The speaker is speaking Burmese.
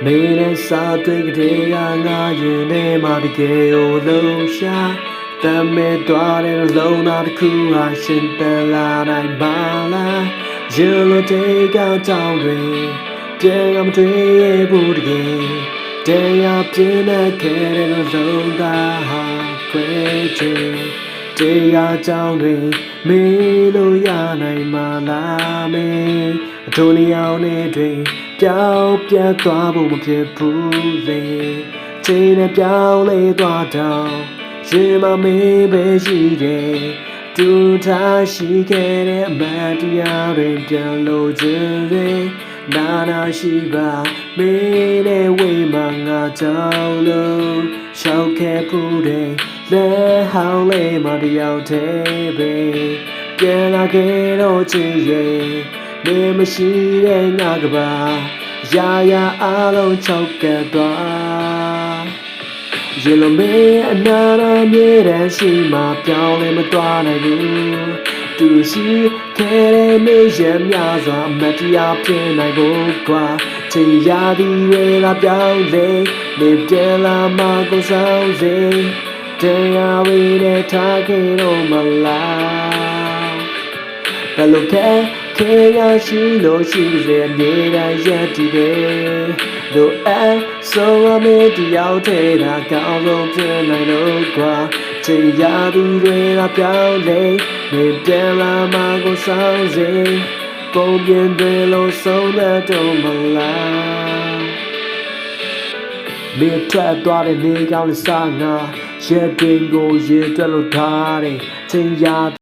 မေနဲ့စာတွေ့ကလေးကငါရင်ထဲမှာတကယ်ကိုလုံးရှာတမဲသွားတဲ့လုံးသားတစ်ခုဟာရှင်တန်လာနိုင်ပါလားရေလိုတေကကြောင်တွေပြန်ကမတွေ့ရဘူးတကယ်တရားပြင်းတဲ့ခဲတဲ့လုံးသားဟာခွဲချင်တရားကြောင်တွေမေးလို့ရနိုင်မှာလားမေအထုံးလျောင်းနေတွေပြောင်းပြတ်သွားဖို့မဖြစ်ဘူးလေချိန်နဲ့ပြောင်းလဲသွားတော့ရင်မမေးပဲရှိတယ်တူထားရှိခဲ့တဲ့အမှန်တရားတွေပြန်လို့ခြင်းတွေနာနာရှိပါမေးတဲ့ဝေးမှငါကြောက်လို့ရှောက်ခဲ့ဖို့တဲ့လက်ဟောင်းလေးမတယောက်တည်းပဲပြန်လာခဲ့တော့ချင်းရဲ့နေမရှိတဲ့ငါကပါရာရာအားလုံးချောက်ကပ်သွားရေလိုမေးအနာနာမြေတန်းရှိမှပြောင်းလဲမသွားနိုင်ဘူးသူရှိခဲ့တဲ့မေးရများစွာမတရားဖြစ်နိုင်ဖို့ကွာချိန်ရာသီတွေလာပြောင်းလဲနေပြန်လာမှကိုဆောင်စေတရားဝေးနဲ့ထားခဲ့တော့မလားဘယ်လိုခဲရရှိလို့ရှိစေနေတိုင်းရက်တည်တယ်တို့အဲဆိုရမေးတယောက်တည်းသာကောင်းဆုံးဖြစ်နိုင်လို့ကွာချိန်ရာသူတွေကပြောင်းလဲနေပြန်လာမှကိုဆောင်စေပုံပြင်တွေလို့ဆုံးတဲ့တော့မလားမေထွက်သွားတဲ့နေကောင်းလေးစားငါရဲ့တွင်ကိုရေတွက်လို့ထားတယ်ချိန်ရာ